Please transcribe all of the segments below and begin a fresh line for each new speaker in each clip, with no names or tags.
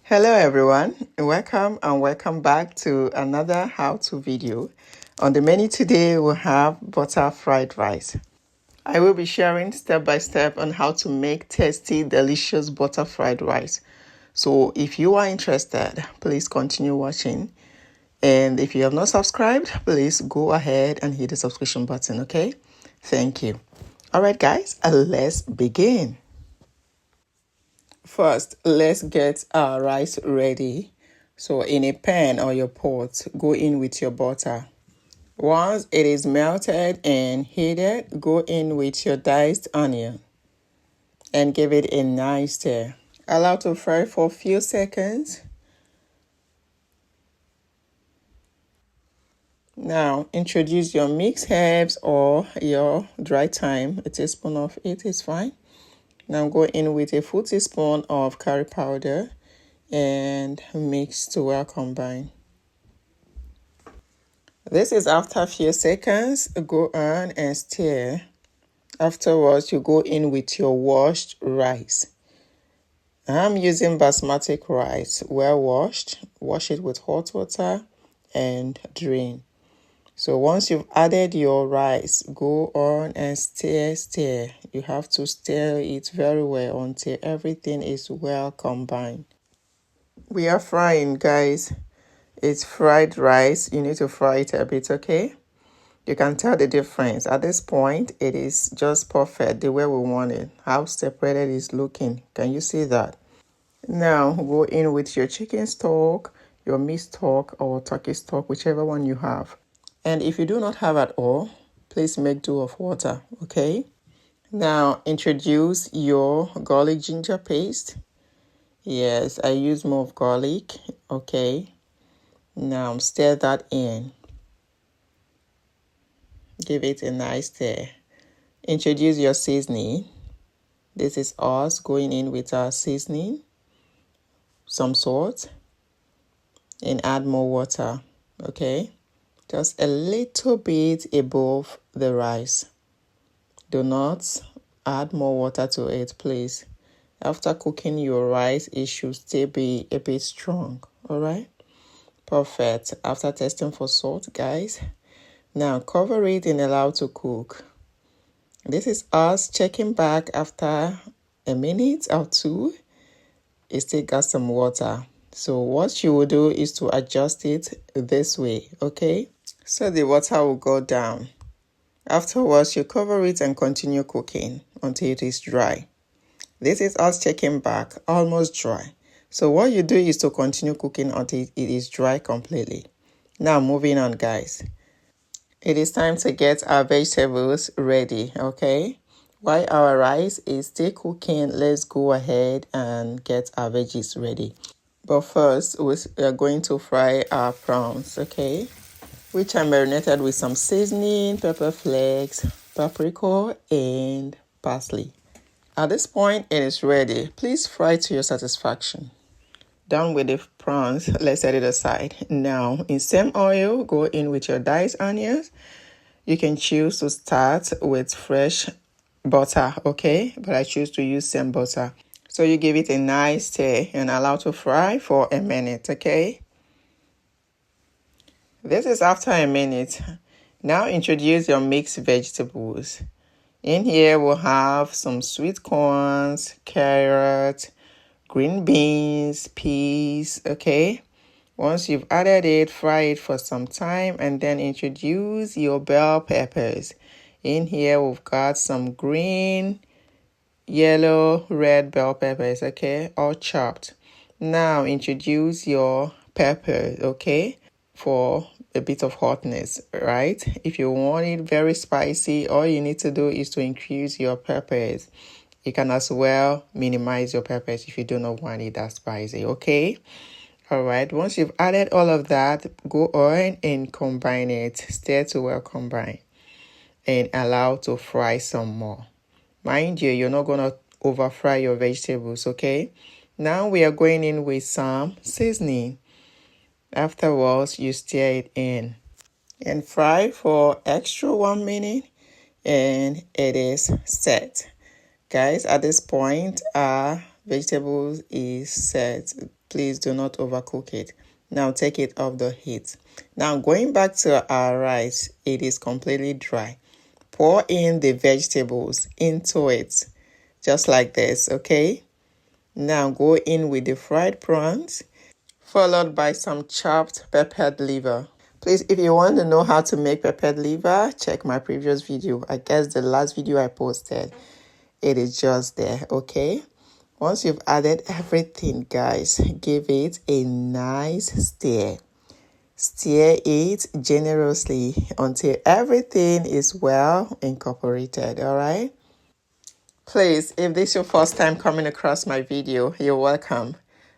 Hello everyone, welcome back to another how-to video. On the menu today we have butter fried rice. I will be sharing step by step on how to make tasty, delicious butter fried rice. So if you are interested, please continue watching. And if you have not subscribed, please go ahead and hit the subscription button, okay? Thank you. All right, guys, let's begin. First, let's get our rice ready. So in a pan or your pot, go in with your butter. Once it is melted and heated, go in with your diced onion and give it a nice stir. Allow to fry for a few seconds. Now, introduce your mixed herbs or your dry thyme. A teaspoon of it is fine. Now go in with a full teaspoon of curry powder and mix to well combine. This is after a few seconds. Go on and stir. Afterwards, you go in with your washed rice. I'm using basmati rice, well washed. Wash it with hot water and drain. So once you've added your rice, go on and stir. You have to stir it very well until everything is well combined. We are frying, guys. It's fried rice. You need to fry it a bit, okay? You can tell the difference. At this point, it is just perfect the way we want it. How separated it's looking. Can you see that? Now, go in with your chicken stock, your meat stock, or turkey stock, whichever one you have. And if you do not have at all, please make do of water, okay? Now, introduce your garlic ginger paste. Yes, I use more of garlic, okay? Now, stir that in. Give it a nice stir. Introduce your seasoning. This is us going in with our seasoning, some salt, and add more water, okay? Just a little bit above the rice. Do not add more water to it, please. After cooking your rice, it should still be a bit strong, all right? Perfect. After testing for salt, guys, now cover it and allow to cook. This is us checking back after a minute or two. It still got some water. So what you will do is to adjust it this way, okay? So the water will go down. Afterwards, you cover it and continue cooking until it is dry. This is us checking back, almost dry. So what you do is to continue cooking until it is dry completely. Now moving on, guys. It is time to get our vegetables ready, okay? While our rice is still cooking, let's go ahead and get our veggies ready. But first, we are going to fry our prawns, okay? Which I marinated with some seasoning, pepper flakes, paprika, and parsley. At this point, it is ready. Please fry to your satisfaction. Done with the prawns, let's set it aside. Now, in same oil, go in with your diced onions. You can choose to start with fresh butter, okay? But I choose to use same butter. So you give it a nice stir and allow to fry for a minute, okay? This is after a minute. Now introduce your mixed vegetables. In here we'll have some sweet corns, carrot, green beans, peas, okay? Once you've added it, fry it for some time and then introduce your bell peppers. In here we've got some green, yellow, red bell peppers, okay? All chopped. Now introduce your peppers, okay? For a bit of hotness, right? If you want it very spicy, all you need to do is to increase your peppers. You can as well minimize your peppers if you do not want it that spicy, okay? All right, once you've added all of that, go on and combine it. Stir to well combine and allow to fry some more. Mind you, you're not going to over fry your vegetables, okay? Now we are going in with some seasoning. Afterwards, you stir it in and fry for extra 1 minute and it is set. Guys, at this point, our vegetables is set. Please do not overcook it. Now take it off the heat. Now going back to our rice, it is completely dry. Pour in the vegetables into it, just like this, okay? Now go in with the fried prawns, followed by some chopped peppered liver. Please, if you want to know how to make peppered liver, check my previous video. I guess the last video I posted, it is just there, okay? Once you've added everything, guys, give it a nice stir. Stir it generously until everything is well incorporated, all right? Please, if this is your first time coming across my video, you're welcome.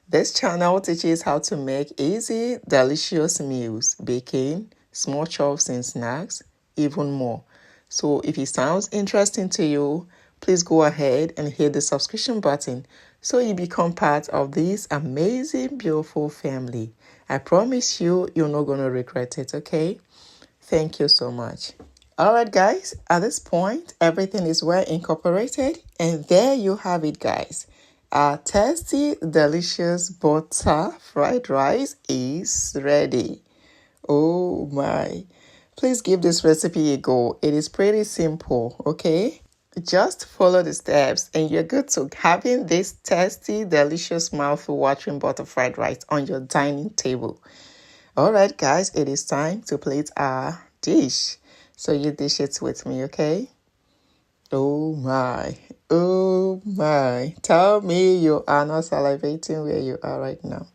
This channel teaches how to make easy, delicious meals, baking, small chops and snacks, even more. So if it sounds interesting to you, please go ahead and hit the subscription button so you become part of this amazing, beautiful family. I promise you, you're not going to regret it, okay? Thank you so much. All right, guys, at this point, everything is well incorporated. And there you have it, guys. Our tasty, delicious butter fried rice is ready. Oh my. Please give this recipe a go. It is pretty simple, okay? Just follow the steps and you're good to having this tasty, delicious, mouth-watering butter fried rice on your dining table. All right, guys, it is time to plate our dish. So you dish it with me, okay? Oh my. Oh my. Tell me you are not salivating where you are right now.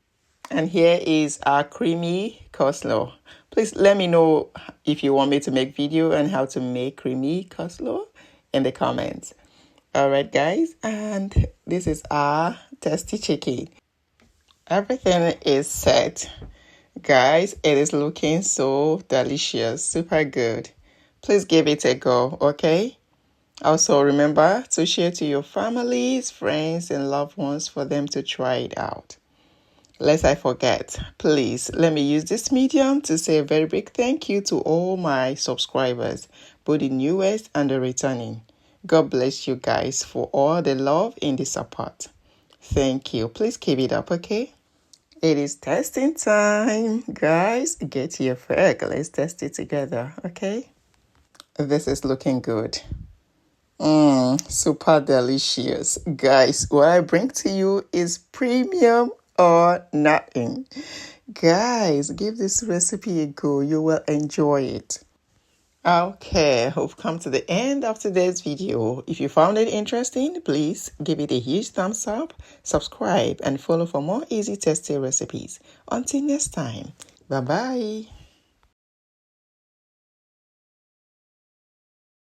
And here is our creamy coleslaw. Please let me know if you want me to make video on how to make creamy coleslaw in the comments. All right, guys, and this is our tasty chicken. Everything is set. Guys, it is looking so delicious, super good. Please give it a go, okay? Also, remember to share to your families, friends, and loved ones for them to try it out. Lest I forget, please let me use this medium to say a very big thank you to all my subscribers, both the newest and the returning. God bless you guys for all the love and the support. Thank you. Please keep it up, okay? It is testing time. Guys, get your fork. Let's test it together, okay? This is looking good. Super delicious. Guys, what I bring to you is premium or nothing. Guys, give this recipe a go. You will enjoy it. Okay, we've come to the end of today's video. If you found it interesting, please give it a huge thumbs up, subscribe, and follow for more easy tasty recipes. Until next time, bye-bye.